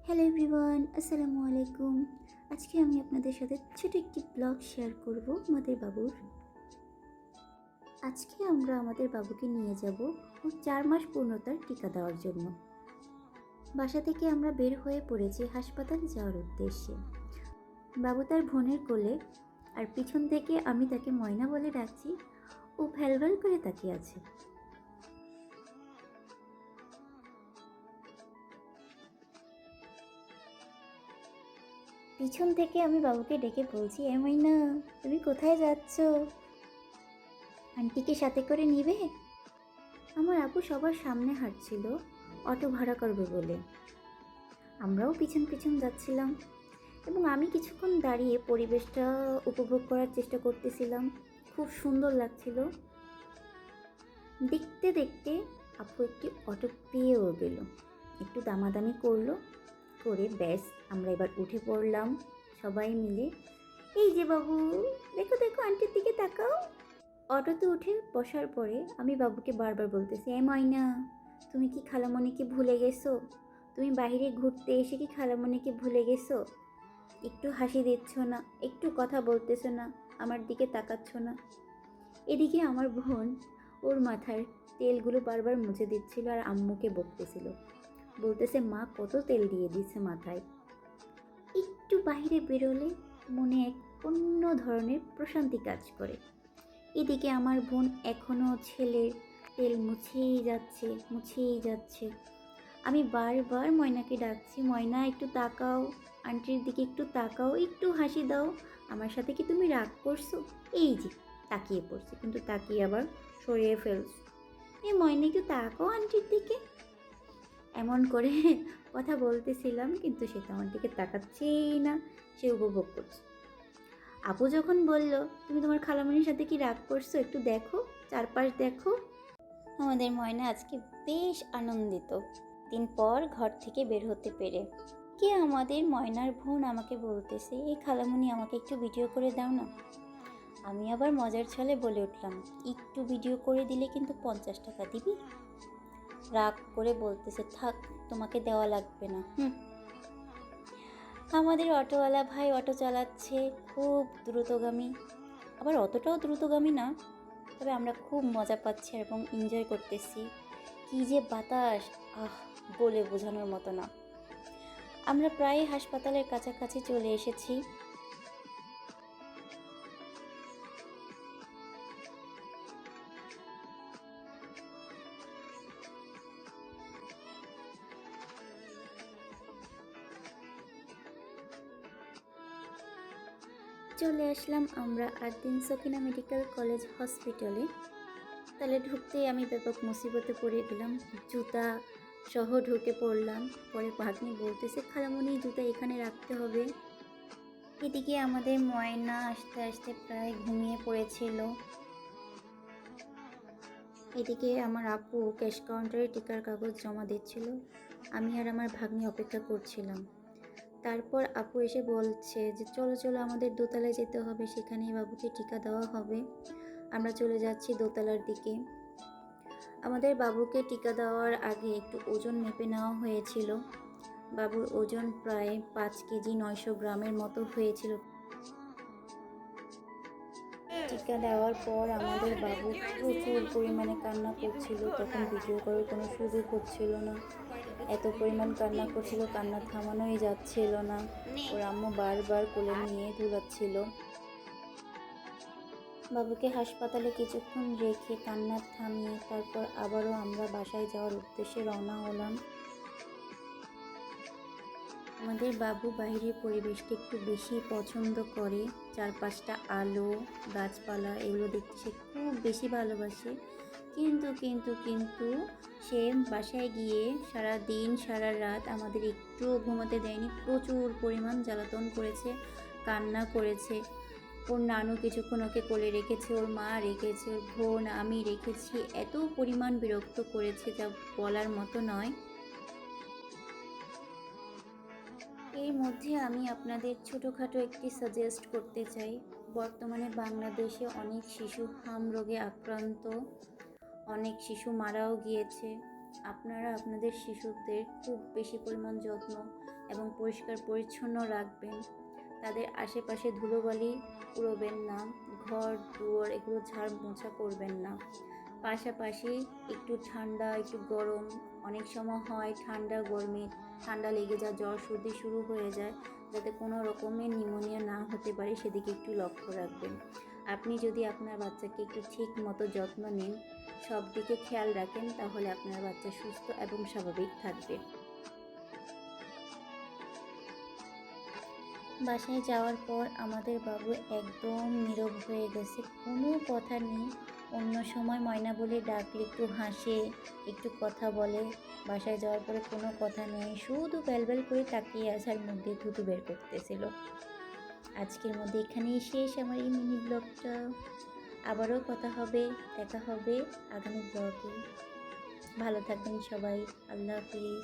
Hello everyone, আসসালামু আলাইকুম। আজকে আমি আপনাদের সাথে ছোট একটি ব্লগ শেয়ার করব আমাদের বাবুর। আজকে আমরা আমাদের বাবুকে নিয়ে যাব ও 4 মাস পূর্ণতার টিকা দেওয়ার জন্য। বাসা থেকে আমরা বের হয়ে পড়েছি হাসপাতালে যাওয়ার উদ্দেশ্যে। বাবু তার বোনের কোলে, আর পিছন থেকে আমি তাকে ময়না বলে ডাকছি। ও ভ্যালভ্যাল করে তাকিয়ে আছে। পিছন থেকে আমি বাবুকে ডেকে বলছি, এ ময়না, তুমি কোথায় যাচ্ছ? আন্টিকে সাথে করে নিবে? আমার আপু সবার সামনে হাঁটছিল অটো ভাড়া করবে বলে। আমরাও পিছন পিছন যাচ্ছিলাম এবং আমি কিছুক্ষণ দাঁড়িয়ে পরিবেশটা উপভোগ করার চেষ্টা করতেছিলাম। খুব সুন্দর লাগছিল। দেখতে দেখতে আপু একটি অটো পেয়েও গেল, একটু দামাদামি করলো, করে ব্যাস আমরা এবার উঠে পড়লাম সবাই মিলে। এই যে বাবু, দেখো দেখো আন্টির দিকে তাকাও। অটোতে উঠে বসার পরে আমি বাবুকে বারবার বলতেছি, এ ময়না, তুমি কি খালামণিকে ভুলে গেছো? তুমি বাইরে ঘুরতে এসে কি খালামণিকে ভুলে গেছো? একটু হাসি দিচ্ছ না, একটু কথা বলতেছো না, আমার দিকে তাকাচ্ছ না। এদিকে আমার বোন ওর মাথার তেলগুলো বারবার মুছে দিচ্ছিল আর আম্মুকে বকতেছিল, বলতেছে মা কত তেল দিয়ে দিচ্ছে মাথায়। একটু বাইরে বেরোলে মনে এক অন্য ধরনের প্রশান্তি কাজ করে। এদিকে আমার বোন এখনও ছেলের তেল মুছেই যাচ্ছে। আমি বারবার ময়নাকে ডাকছি, ময়না একটু তাকাও, আন্টির দিকে একটু তাকাও, একটু হাসি দাও, আমার সাথে কি তুমি রাগ করছো? এই যে তাকিয়ে পড়ছে, কিন্তু তাকিয়ে আবার সরিয়ে ফেলছো। এই ময়না একটু তাকাও আন্টির দিকে। এমন করে কথা বলতেছিলাম, কিন্তু সে তো আমার দিকে তাকাচ্ছেই না, সে উপভোগ করছে। আপু যখন বলল, তুমি তোমার খালামণির সাথে কি রাগ করছো, একটু দেখো, চারপাশ দেখো। আমাদের ময়না আজকে বেশ আনন্দিত, দিন পর ঘর থেকে বের হতে পেরে। কে আমাদের ময়নার বোন আমাকে বলতেছে, এই খালামণি আমাকে একটু ভিডিও করে দাও না। আমি আবার মজার ছলে বলে উঠলাম, একটু ভিডিও করে দিলে কিন্তু 50 টাকা দিবি। রাগ করে বলতেছে, থাক, তোমাকে দেওয়া লাগবে না। আমাদের অটোওয়ালা ভাই অটো চালাচ্ছে, খুব দ্রুতগামী, আবার অতটাও দ্রুতগামী না, তবে আমরা খুব মজা পাচ্ছি এবং এনজয় করতেছি। কী যে বাতাস, বলে বোঝানোর মতো না। আমরা প্রায় হাসপাতালের কাছাকাছি চলে এসেছি। চলে আসলাম আমরা আদ্দিন সকিনা মেডিকেল কলেজ হসপিটালে। তাহলে ঢুকতেই আমি ব্যাপক মুসিবতে পড়ে গেলাম, জুতা সহ ঢুকে পড়লাম। পরে ভাগ্নি বলতেছে, খালামণি জুতা এখানে রাখতে হবে। এদিকে আমাদের ময়না আস্তে আস্তে প্রায় ঘুমিয়ে পড়েছিল। এদিকে আমার আপু ক্যাশ কাউন্টারে টিকার কাগজ জমা দিচ্ছিল, আমি আর আমার ভাগ্নি অপেক্ষা করছিলাম। তারপর আপু এসে বলছে যে চলো চলো, আমাদের দোতলায় যেতে হবে, সেখানেই বাবুকে টিকা দেওয়া হবে। আমরা চলে যাচ্ছি দোতলার দিকে। আমাদের বাবুকে টিকা দেওয়ার আগে একটু ওজন মেপে নেওয়া হয়েছিল। বাবুর ওজন প্রায় 5 কেজি 900 গ্রামের মতো হয়েছিল। টিকা দেওয়ার পর আমাদের বাবু প্রচুর পরিমাণে কান্না করছিল, তখন ভিডিও করার কোনো সুযোগ হচ্ছিল না। এত পরিমাণ কান্না করছিল, কান্না থামানোই যাচ্ছিল না। ওর আম্মু বারবার কোলে নিয়ে তুলাচ্ছিল। বাবুকে হাসপাতালে কিছুক্ষণ রেখে কান্না থামিয়ে তারপর আবারও আমরা বাসায় যাওয়ার উদ্দেশ্যে রওনা হলাম। আমাদের বাবু বাইরের পরিবেশটা একটু বেশি পছন্দ করে, চারপাশটা আলো, গাছপালা, এগুলো দেখতে সে খুব বেশি ভালোবাসে। কিন্তু কিন্তু কিন্তু সে বাসায় গিয়ে সারা দিন সারা রাত আমাদের একটুও ঘুমাতে দেয়নি, প্রচুর পরিমাণ জ্বালাতন করেছে, কান্না করেছে। ওর নানু কিছুক্ষণ ওকে কোলে রেখেছে, ওর মা রেখেছে, ওর বোন, আমি রেখেছি, এত পরিমাণ বিরক্ত করেছে যা বলার মতো নয়। এর মধ্যে আমি আপনাদের ছোটোখাটো একটি সাজেস্ট করতে চাই। বর্তমানে বাংলাদেশে অনেক শিশু হাম রোগে আক্রান্ত, অনেক শিশু মারাও গিয়েছে। আপনারা আপনাদের শিশুদের খুব বেশি পরিমাণ যত্ন এবং পরিষ্কার পরিচ্ছন্ন রাখবেন। তাদের আশেপাশে ধুলোবালি উড়োবেন না, ঘর দুয়ার এগুলো ঝাড় মোছা করবেন না। পাশাপাশি একটু ঠান্ডা একটু গরম অনেক সময় হয়, ঠান্ডা গরমে ঠান্ডা লেগে যায়, জ্বর সর্দি শুরু হয়ে যায়, যাতে কোনো রকমের নিউমোনিয়া না হতে পারে সেদিকে একটু লক্ষ্য রাখবেন। আপনি যদি আপনার বাচ্চাকে একটু ঠিক মতো যত্ন নেন, সব দিকে খেয়াল রাখেন, তাহলে আপনার বাচ্চা সুস্থ এবং স্বাভাবিক থাকবে। বাসায় যাওয়ার পর আমাদের বাবু একদম নীরব হয়ে গেছে, কোনো কথা নেই। অন্য সময় ময়না বলে ডাকলে একটু হাসে, একটু কথা বলে। বাসায় যাওয়ার পরে কোনো কথা নেই, শুধু ব্যালব্যাল করে তাকিয়ে আছে আর মুখ দিয়ে থুতু বের করতেছিল। আজকের মধ্যে এখানেই শেষ আমার এই মিনি ব্লগটা। আবারও কথা হবে, দেখা হবে আগামী ব্লগে। ভালো থাকবেন সবাই। আল্লাহ হাফিজ।